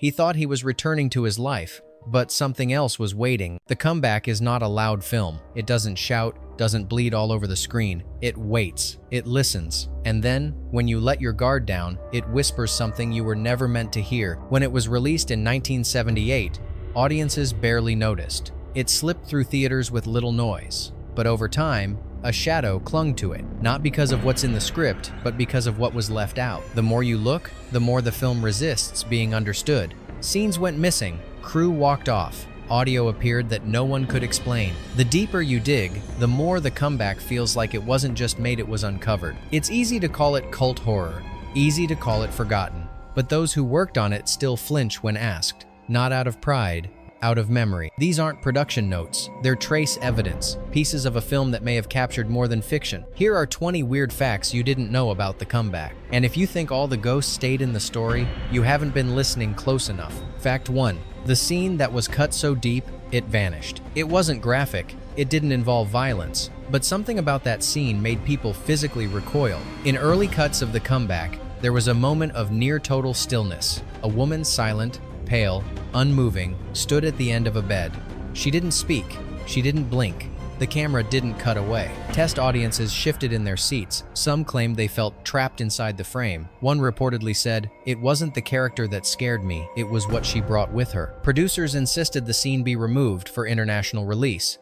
He thought he was returning to his life, but something else was waiting. The comeback is not a loud film. It doesn't shout, doesn't bleed all over the screen. It waits, it listens, and then, when you let your guard down, it whispers something you were never meant to hear. When it was released in 1978, audiences barely noticed. It slipped through theaters with little noise, but over time, a shadow clung to it, not because of what's in the script, but because of what was left out. The more you look, the more the film resists being understood. Scenes went missing, crew walked off, audio appeared that no one could explain. The deeper you dig, the more the comeback feels like it wasn't just made, it was uncovered. It's easy to call it cult horror, easy to call it forgotten, but those who worked on it still flinch when asked, not out of pride, out of memory. These aren't production notes, they're trace evidence, pieces of a film that may have captured more than fiction. Here are 20 weird facts you didn't know about the comeback. And if you think all the ghosts stayed in the story, you haven't been listening close enough. Fact 1. The scene that was cut so deep, it vanished. It wasn't graphic, it didn't involve violence, but something about that scene made people physically recoil. In early cuts of the comeback, there was a moment of near total stillness. A woman, silent, pale, unmoving, stood at the end of a bed. She didn't speak. She didn't blink. The camera didn't cut away. Test audiences shifted in their seats. Some claimed they felt trapped inside the frame. One reportedly said, "It wasn't the character that scared me, it was what she brought with her." Producers insisted the scene be removed for international release.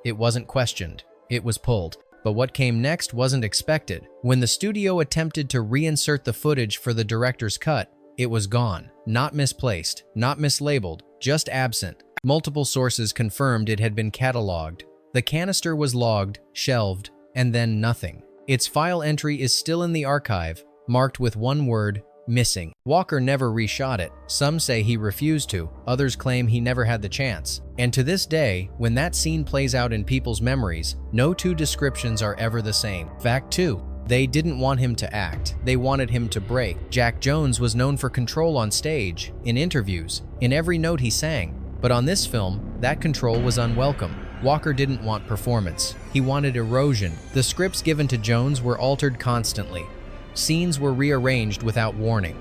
It wasn't questioned. It was pulled. But what came next wasn't expected. When the studio attempted to reinsert the footage for the director's cut, it was gone. Not misplaced, not mislabeled, just absent. Multiple sources confirmed it had been cataloged. The canister was logged, shelved, and then nothing. Its file entry is still in the archive, marked with one word, missing. Walker never reshot it. Some say he refused to, others claim he never had the chance. And to this day, when that scene plays out in people's memories, no two descriptions are ever the same. Fact 2. They didn't want him to act, they wanted him to break. Jack Jones was known for control on stage, in interviews, in every note he sang. But on this film, that control was unwelcome. Walker didn't want performance, he wanted erosion. The scripts given to Jones were altered constantly. Scenes were rearranged without warning.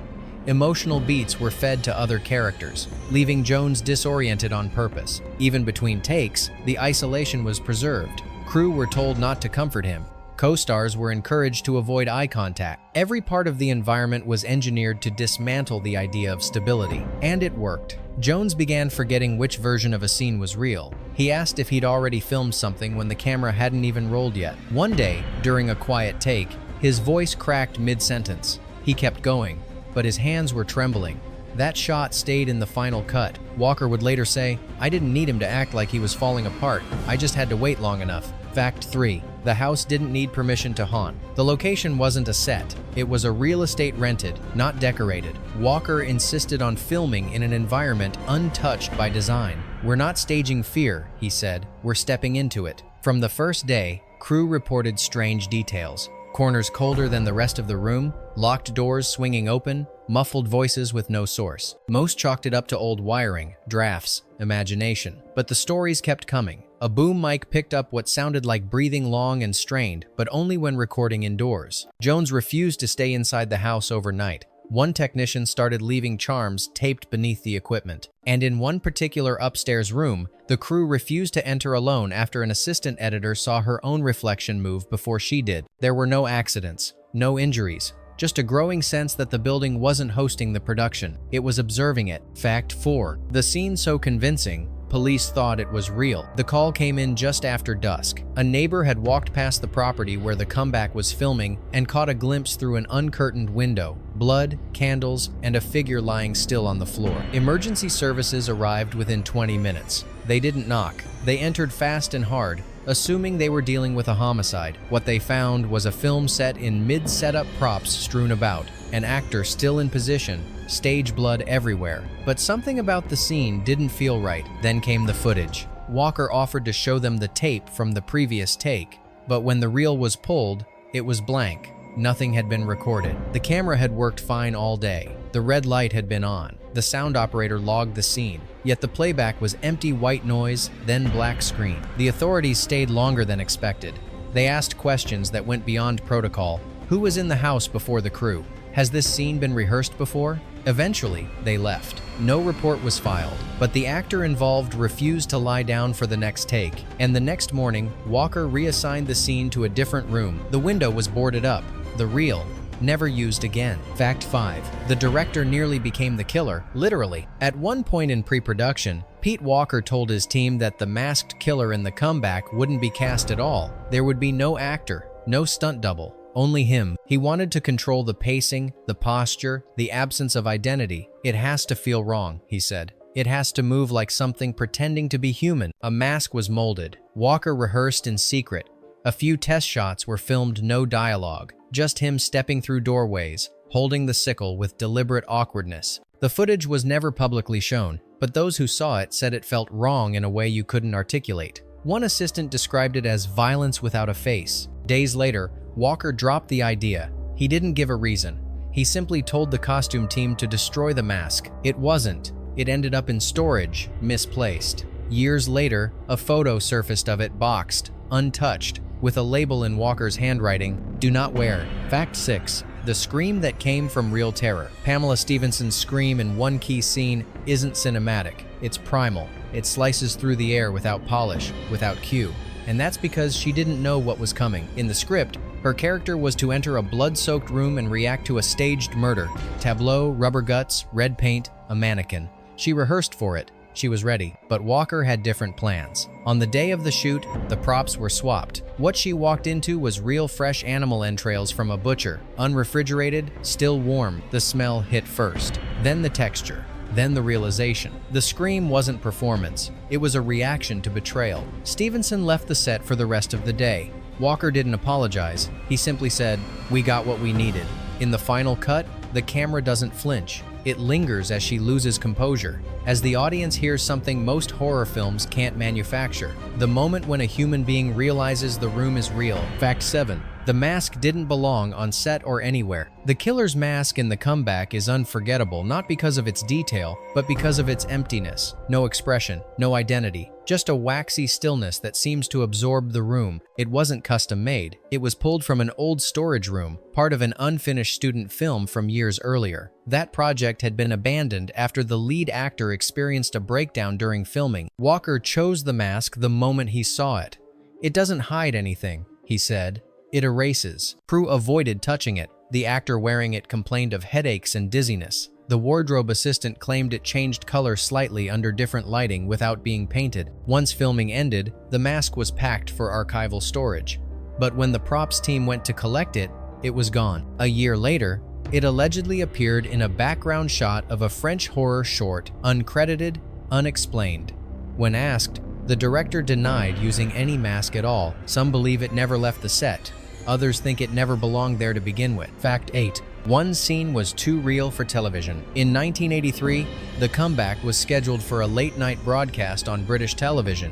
Emotional beats were fed to other characters, leaving Jones disoriented on purpose. Even between takes, the isolation was preserved. Crew were told not to comfort him. Co-stars were encouraged to avoid eye contact. Every part of the environment was engineered to dismantle the idea of stability. And it worked. Jones began forgetting which version of a scene was real. He asked if he'd already filmed something when the camera hadn't even rolled yet. One day, during a quiet take, his voice cracked mid-sentence. He kept going, but his hands were trembling. That shot stayed in the final cut. Walker would later say, "I didn't need him to act like he was falling apart. I just had to wait long enough." Fact 3. The house didn't need permission to haunt. The location wasn't a set. It was a real estate rented, not decorated. Walker insisted on filming in an environment untouched by design. "We're not staging fear," he said. "We're stepping into it." From the first day, crew reported strange details. Corners colder than the rest of the room, locked doors swinging open, muffled voices with no source. Most chalked it up to old wiring, drafts, imagination. But the stories kept coming. A boom mic picked up what sounded like breathing long and strained, but only when recording indoors. Jones refused to stay inside the house overnight. One technician started leaving charms taped beneath the equipment. And in one particular upstairs room, the crew refused to enter alone after an assistant editor saw her own reflection move before she did. There were no accidents, no injuries, just a growing sense that the building wasn't hosting the production, it was observing it. Fact 4. The scene so convincing, police thought it was real. The call came in just after dusk. A neighbor had walked past the property where the comeback was filming and caught a glimpse through an uncurtained window. Blood, candles, and a figure lying still on the floor. Emergency services arrived within 20 minutes. They didn't knock. They entered fast and hard, assuming they were dealing with a homicide. What they found was a film set in mid-setup props strewn about, an actor still in position, stage blood everywhere. But something about the scene didn't feel right. Then came the footage. Walker offered to show them the tape from the previous take, but when the reel was pulled, it was blank. Nothing had been recorded. The camera had worked fine all day. The red light had been on. The sound operator logged the scene, yet the playback was empty white noise, then black screen. The authorities stayed longer than expected. They asked questions that went beyond protocol. Who was in the house before the crew? Has this scene been rehearsed before? Eventually, they left. No report was filed, but the actor involved refused to lie down for the next take, and the next morning, Walker reassigned the scene to a different room. The window was boarded up. The reel never used again. Fact 5. The director nearly became the killer, literally. At one point in pre-production, Pete Walker told his team that the masked killer in The Comeback wouldn't be cast at all. There would be no actor, no stunt double, only him. He wanted to control the pacing, the posture, the absence of identity. It has to feel wrong, he said. It has to move like something pretending to be human. A mask was molded. Walker rehearsed in secret. A few test shots were filmed, no dialogue, just him stepping through doorways, holding the sickle with deliberate awkwardness. The footage was never publicly shown, but those who saw it said it felt wrong in a way you couldn't articulate. One assistant described it as violence without a face. Days later, Walker dropped the idea. He didn't give a reason. He simply told the costume team to destroy the mask. It wasn't. It ended up in storage, misplaced. Years later, a photo surfaced of it boxed, untouched, with a label in Walker's handwriting, "Do not wear." Fact 6. The scream that came from real terror. Pamela Stevenson's scream in one key scene isn't cinematic. It's primal. It slices through the air without polish, without cue. And that's because she didn't know what was coming. In the script, her character was to enter a blood-soaked room and react to a staged murder. Tableau, rubber guts, red paint, a mannequin. She rehearsed for it. She was ready, but Walker had different plans. On the day of the shoot, the props were swapped. What she walked into was real fresh animal entrails from a butcher, unrefrigerated, still warm. The smell hit first, then the texture, then the realization. The scream wasn't performance, it was a reaction to betrayal. Stevenson left the set for the rest of the day. Walker didn't apologize, he simply said, "We got what we needed." In the final cut, the camera doesn't flinch. It lingers as she loses composure, as the audience hears something most horror films can't manufacture. The moment when a human being realizes the room is real. Fact 7. The mask didn't belong on set or anywhere. The killer's mask in The Comeback is unforgettable not because of its detail, but because of its emptiness. No expression, no identity, just a waxy stillness that seems to absorb the room. It wasn't custom-made. It was pulled from an old storage room, part of an unfinished student film from years earlier. That project had been abandoned after the lead actor experienced a breakdown during filming. Walker chose the mask the moment he saw it. "It doesn't hide anything," he said. "It erases." Prue avoided touching it. The actor wearing it complained of headaches and dizziness. The wardrobe assistant claimed it changed color slightly under different lighting without being painted. Once filming ended, the mask was packed for archival storage. But when the props team went to collect it, it was gone. A year later, it allegedly appeared in a background shot of a French horror short, uncredited, unexplained. When asked, the director denied using any mask at all. Some believe it never left the set. Others think it never belonged there to begin with. Fact 8. One scene was too real for television. In 1983, The Comeback was scheduled for a late-night broadcast on British television,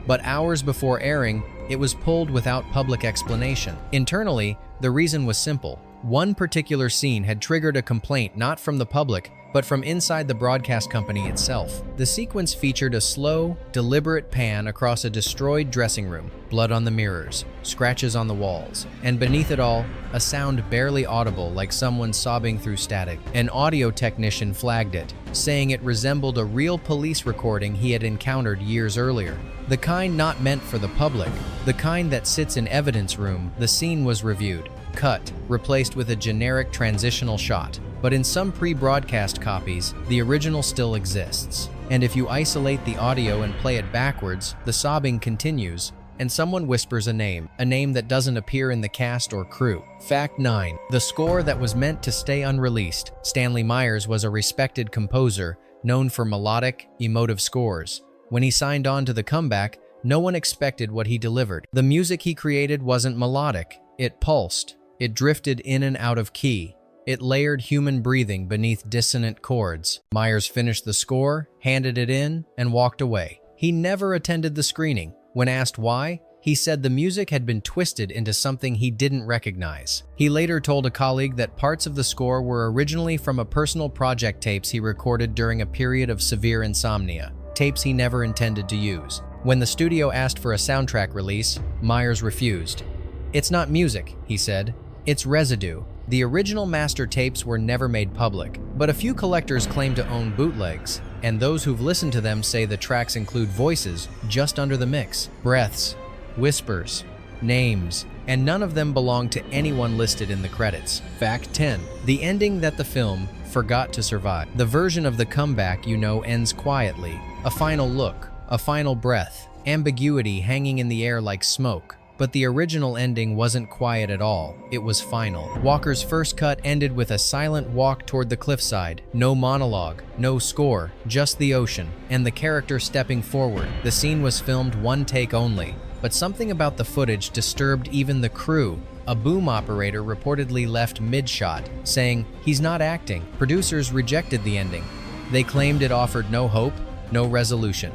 but hours before airing, it was pulled without public explanation. Internally, the reason was simple. One particular scene had triggered a complaint not from the public, but from inside the broadcast company itself. The sequence featured a slow, deliberate pan across a destroyed dressing room, blood on the mirrors, scratches on the walls, and beneath it all, a sound barely audible like someone sobbing through static. An audio technician flagged it, saying it resembled a real police recording he had encountered years earlier. The kind not meant for the public, the kind that sits in evidence room. The scene was reviewed, cut, replaced with a generic transitional shot. But in some pre-broadcast copies, the original still exists. And if you isolate the audio and play it backwards, the sobbing continues, and someone whispers a name that doesn't appear in the cast or crew. Fact 9. The score that was meant to stay unreleased. Stanley Myers was a respected composer, known for melodic, emotive scores. When he signed on to The Comeback, no one expected what he delivered. The music he created wasn't melodic. It pulsed. It drifted in and out of key. It layered human breathing beneath dissonant chords. Myers finished the score, handed it in, and walked away. He never attended the screening. When asked why, he said the music had been twisted into something he didn't recognize. He later told a colleague that parts of the score were originally from a personal project tapes he recorded during a period of severe insomnia, tapes he never intended to use. When the studio asked for a soundtrack release, Myers refused. "It's not music," he said. "It's residue. The original master tapes were never made public, but a few collectors claim to own bootlegs, and those who've listened to them say the tracks include voices just under the mix, breaths, whispers, names, and none of them belong to anyone listed in the credits. Fact 10. The ending that the film forgot to survive. The version of The Comeback you know ends quietly. A final look, a final breath, ambiguity hanging in the air like smoke. But the original ending wasn't quiet at all. It was final. Walker's first cut ended with a silent walk toward the cliffside. No monologue, no score, just the ocean, and the character stepping forward. The scene was filmed one take only, but something about the footage disturbed even the crew. A boom operator reportedly left mid-shot, saying, "He's not acting." Producers rejected the ending. They claimed it offered no hope, no resolution.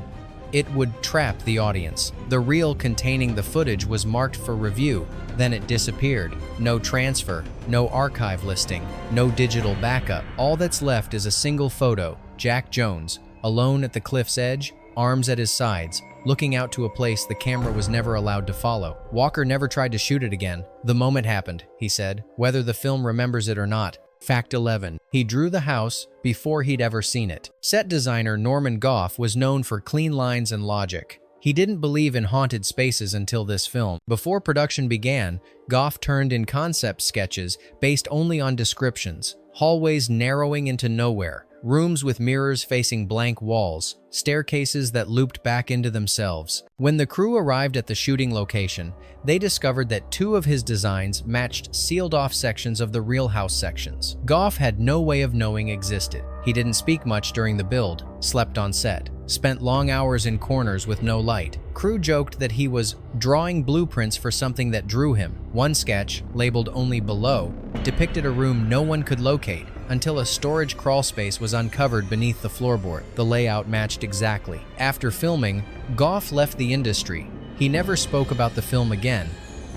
It would trap the audience. The reel containing the footage was marked for review, then it disappeared. No transfer, no archive listing, no digital backup. All that's left is a single photo, Jack Jones, alone at the cliff's edge, arms at his sides, looking out to a place the camera was never allowed to follow. Walker never tried to shoot it again. "The moment happened," he said, whether the film remembers it or not. Fact 11. He drew the house before he'd ever seen it. Set designer Norman Goff was known for clean lines and logic. He didn't believe in haunted spaces until this film. Before production began, Goff turned in concept sketches based only on descriptions. Hallways narrowing into nowhere, rooms with mirrors facing blank walls, staircases that looped back into themselves. When the crew arrived at the shooting location, they discovered that two of his designs matched sealed-off sections of the real house sections. Goff had no way of knowing existed. He didn't speak much during the build, slept on set, spent long hours in corners with no light. Crew joked that he was drawing blueprints for something that drew him. One sketch, labeled only Below, depicted a room no one could locate until a storage crawl space was uncovered beneath the floorboard. The layout matched exactly. After filming, Goff left the industry. He never spoke about the film again,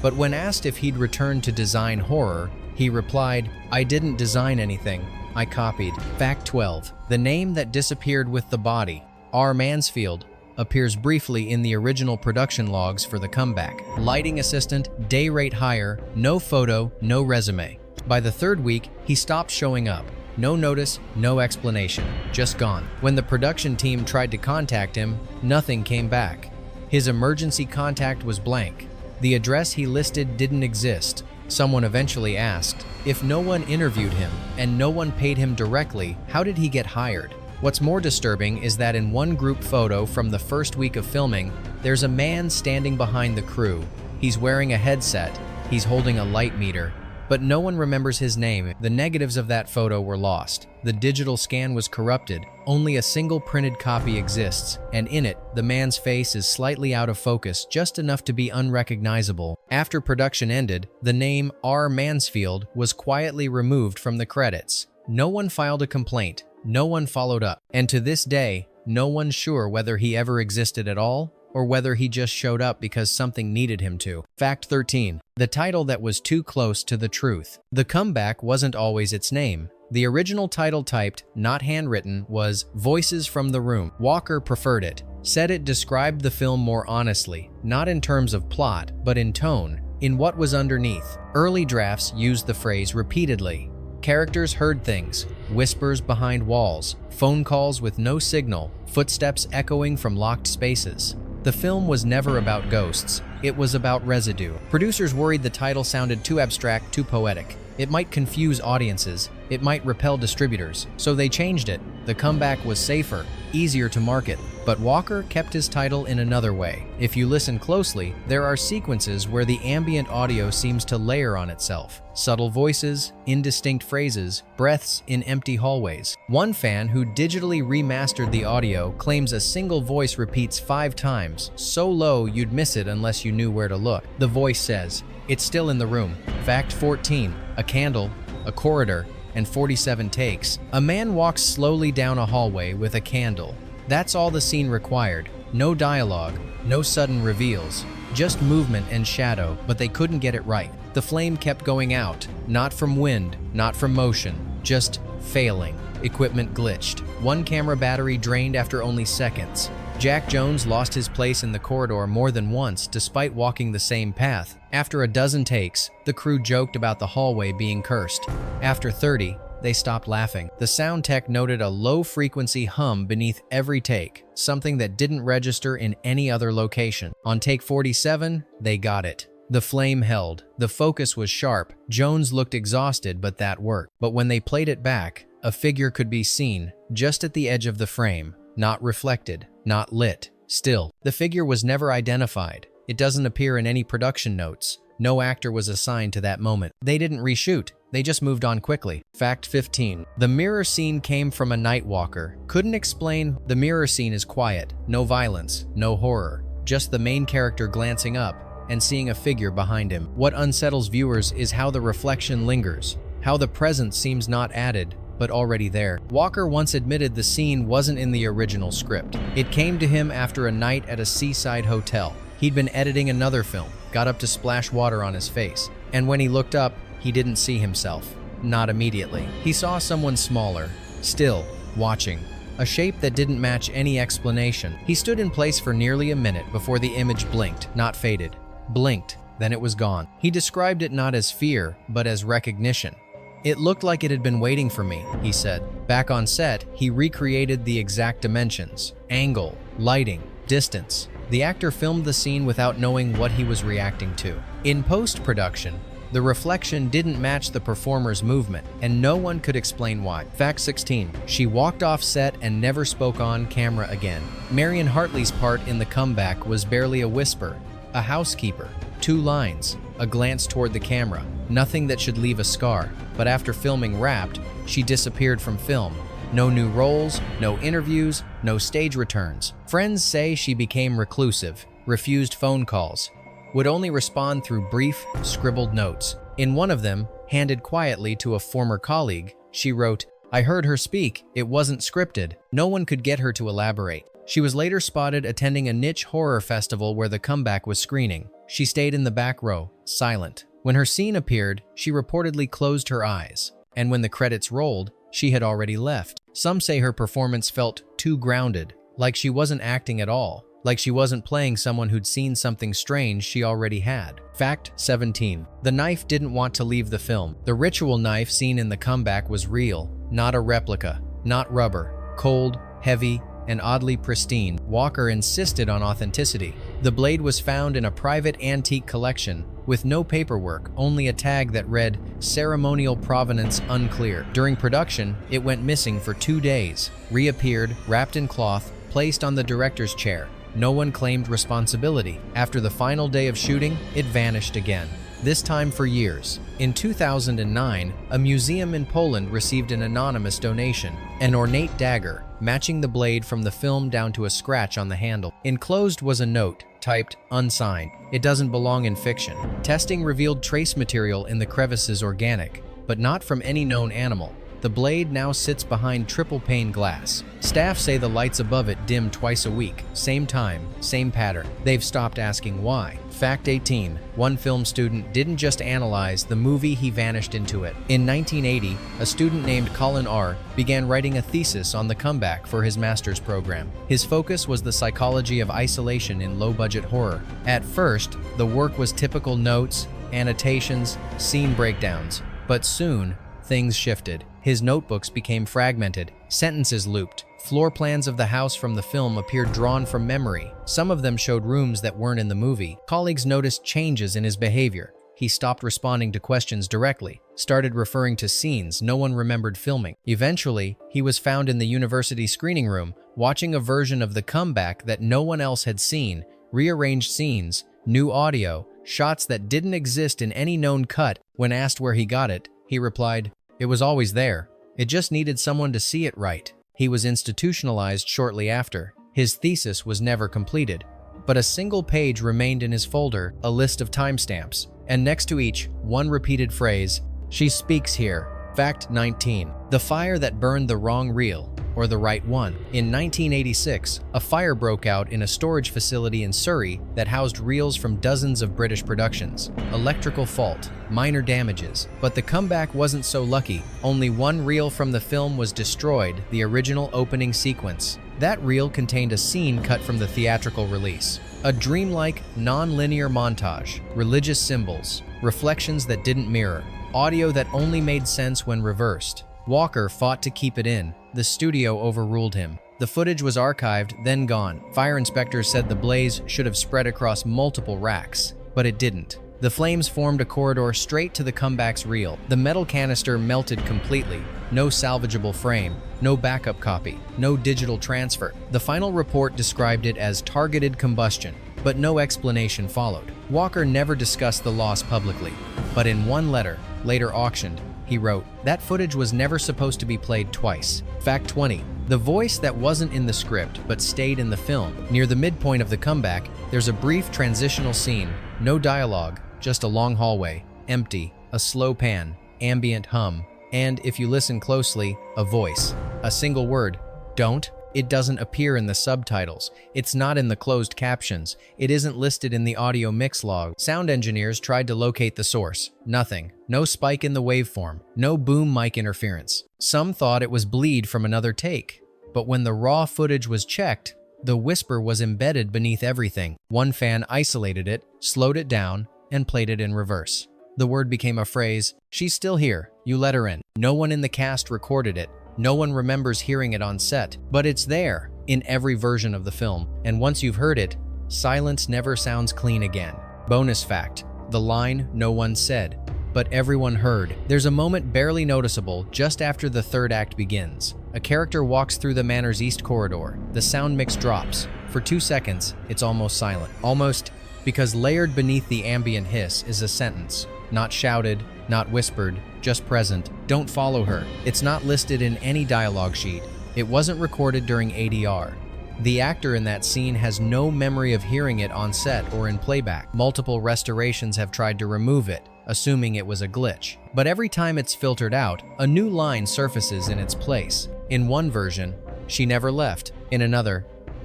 but when asked if he'd return to design horror, he replied, "I didn't design anything, I copied." Fact 12. The name that disappeared with the body, R. Mansfield, appears briefly in the original production logs for The Comeback. Lighting assistant, day rate higher, no photo, no resume. By the third week, he stopped showing up. No notice, no explanation, just gone. When the production team tried to contact him, nothing came back. His emergency contact was blank. The address he listed didn't exist. Someone eventually asked, if no one interviewed him and no one paid him directly, how did he get hired? What's more disturbing is that in one group photo from the first week of filming, there's a man standing behind the crew. He's wearing a headset, he's holding a light meter, but no one remembers his name. The negatives of that photo were lost. The digital scan was corrupted. Only a single printed copy exists, and in it, the man's face is slightly out of focus, just enough to be unrecognizable. After production ended, the name R. Mansfield was quietly removed from the credits. No one filed a complaint. No one followed up. And to this day, no one's sure whether he ever existed at all or whether he just showed up because something needed him to. Fact 13. The title that was too close to the truth. The Comeback wasn't always its name. The original title, typed, not handwritten, was Voices from the Room. Walker preferred it, said it described the film more honestly, not in terms of plot, but in tone, in what was underneath. Early drafts used the phrase repeatedly. Characters heard things, whispers behind walls, phone calls with no signal, footsteps echoing from locked spaces. The film was never about ghosts, it was about residue. Producers worried the title sounded too abstract, too poetic. It might confuse audiences, it might repel distributors, so they changed it. The Comeback was safer, easier to market, but Walker kept his title in another way. If you listen closely, there are sequences where the ambient audio seems to layer on itself. Subtle voices, indistinct phrases, breaths in empty hallways. One fan who digitally remastered the audio claims a single voice repeats 5 times, so low you'd miss it unless you knew where to look. The voice says, "It's still in the room." Fact 14. A candle, a corridor, and 47 takes. A man walks slowly down a hallway with a candle. That's all the scene required. No dialogue, no sudden reveals, just movement and shadow, but they couldn't get it right. The flame kept going out, not from wind, not from motion, just failing. Equipment glitched. One camera battery drained after only seconds. Jack Jones lost his place in the corridor more than once despite walking the same path. After a dozen takes, the crew joked about the hallway being cursed. After 30, they stopped laughing. The sound tech noted a low-frequency hum beneath every take, something that didn't register in any other location. On take 47, they got it. The flame held. The focus was sharp. Jones looked exhausted, but that worked. But when they played it back, a figure could be seen, just at the edge of the frame. Not reflected, not lit. Still, the figure was never identified. It doesn't appear in any production notes. No actor was assigned to that moment. They didn't reshoot. They just moved on quickly. Fact 15. The mirror scene came from a night walker. Couldn't explain. The mirror scene is quiet. No violence, no horror. Just the main character glancing up and seeing a figure behind him. What unsettles viewers is how the reflection lingers, how the presence seems not added, but already there. Walker once admitted the scene wasn't in the original script. It came to him after a night at a seaside hotel. He'd been editing another film, got up to splash water on his face, and when he looked up, he didn't see himself. Not immediately. He saw someone smaller, still, watching. A shape that didn't match any explanation. He stood in place for nearly a minute before the image blinked, not faded. Blinked, then it was gone. He described it not as fear, but as recognition. It looked like it had been waiting for me, he said. Back on set, he recreated the exact dimensions, angle, lighting, distance. The actor filmed the scene without knowing what he was reacting to. In post-production, the reflection didn't match the performer's movement, and no one could explain why. Fact 16. She walked off set and never spoke on camera again. Marion Hartley's part in The Comeback was barely a whisper, a housekeeper, 2 lines, a glance toward the camera, nothing that should leave a scar. But after filming Wrapped, she disappeared from film. No new roles, no interviews, no stage returns. Friends say she became reclusive, refused phone calls, would only respond through brief, scribbled notes. In one of them, handed quietly to a former colleague, she wrote, "I heard her speak. It wasn't scripted." No one could get her to elaborate. She was later spotted attending a niche horror festival where The Comeback was screening. She stayed in the back row, silent. When her scene appeared, she reportedly closed her eyes. And when the credits rolled, she had already left. Some say her performance felt too grounded, like she wasn't acting at all, like she wasn't playing someone who'd seen something strange she already had. Fact 17. The knife didn't want to leave the film. The ritual knife seen in The Comeback was real, not a replica, not rubber, cold, heavy, and oddly pristine. Walker insisted on authenticity. The blade was found in a private antique collection, with no paperwork, only a tag that read, "Ceremonial provenance unclear." During production, it went missing for 2 days, reappeared, wrapped in cloth, placed on the director's chair. No one claimed responsibility. After the final day of shooting, it vanished again, this time for years. In 2009, a museum in Poland received an anonymous donation, an ornate dagger, matching the blade from the film down to a scratch on the handle. Enclosed was a note, typed unsigned. It doesn't belong in fiction. Testing revealed trace material in the crevices organic, but not from any known animal. The blade now sits behind triple-pane glass. Staff say the lights above it dim twice a week, same time, same pattern. They've stopped asking why. Fact 18. One film student didn't just analyze the movie, he vanished into it. In 1980, a student named Colin R. began writing a thesis on The Comeback for his master's program. His focus was the psychology of isolation in low-budget horror. At first, the work was typical notes, annotations, scene breakdowns, but soon, things shifted. His notebooks became fragmented, sentences looped. Floor plans of the house from the film appeared drawn from memory. Some of them showed rooms that weren't in the movie. Colleagues noticed changes in his behavior. He stopped responding to questions directly, started referring to scenes no one remembered filming. Eventually, he was found in the university screening room, watching a version of The Comeback that no one else had seen, rearranged scenes, new audio, shots that didn't exist in any known cut. When asked where he got it, he replied, "It was always there. It just needed someone to see it right." He was institutionalized shortly after. His thesis was never completed, but a single page remained in his folder, a list of timestamps, and next to each, one repeated phrase, "She speaks here." Fact 19. The fire that burned the wrong reel, or the right one. In 1986, a fire broke out in a storage facility in Surrey that housed reels from dozens of British productions. Electrical fault, minor damages. But The Comeback wasn't so lucky. Only one reel from the film was destroyed, the original opening sequence. That reel contained a scene cut from the theatrical release. A dreamlike, non-linear montage, religious symbols, reflections that didn't mirror, audio that only made sense when reversed. Walker fought to keep it in. The studio overruled him. The footage was archived, then gone. Fire inspectors said the blaze should have spread across multiple racks, but it didn't. The flames formed a corridor straight to the comeback's reel. The metal canister melted completely. No salvageable frame, no backup copy, no digital transfer. The final report described it as targeted combustion, but no explanation followed. Walker never discussed the loss publicly, but in one letter, later auctioned, he wrote, "That footage was never supposed to be played twice." Fact 20. The voice that wasn't in the script but stayed in the film. Near the midpoint of the comeback, there's a brief transitional scene. No dialogue, just a long hallway, empty, a slow pan, ambient hum, and if you listen closely, a voice. A single word, "Don't." It doesn't appear in the subtitles. It's not in the closed captions. It isn't listed in the audio mix log. Sound engineers tried to locate the source. Nothing. No spike in the waveform. No boom mic interference. Some thought it was bleed from another take. But when the raw footage was checked, the whisper was embedded beneath everything. One fan isolated it, slowed it down, and played it in reverse. The word became a phrase, "She's still here. You let her in." No one in the cast recorded it. No one remembers hearing it on set, but it's there in every version of the film. And once you've heard it, silence never sounds clean again. Bonus fact, the line no one said, but everyone heard. There's a moment barely noticeable just after the third act begins. A character walks through the manor's east corridor. The sound mix drops. For 2 seconds, it's almost silent. Almost because layered beneath the ambient hiss is a sentence. Not shouted, not whispered, just present. "Don't follow her." It's not listed in any dialogue sheet. It wasn't recorded during ADR. The actor in that scene has no memory of hearing it on set or in playback. Multiple restorations have tried to remove it, assuming it was a glitch. But every time it's filtered out, a new line surfaces in its place. In one version, "She never left." In another,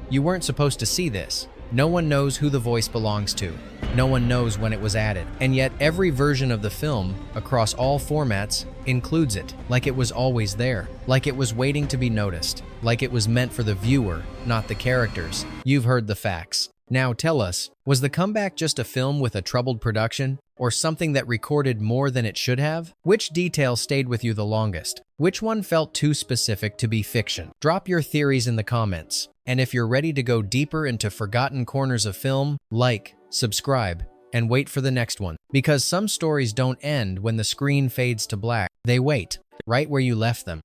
"You weren't supposed to see this." No one knows who the voice belongs to. No one knows when it was added. And yet every version of the film, across all formats, includes it, like it was always there, like it was waiting to be noticed, like it was meant for the viewer, not the characters. You've heard the facts. Now tell us, was the comeback just a film with a troubled production, or something that recorded more than it should have? Which detail stayed with you the longest? Which one felt too specific to be fiction? Drop your theories in the comments. And if you're ready to go deeper into forgotten corners of film, like, subscribe, and wait for the next one. Because some stories don't end when the screen fades to black. They wait, right where you left them.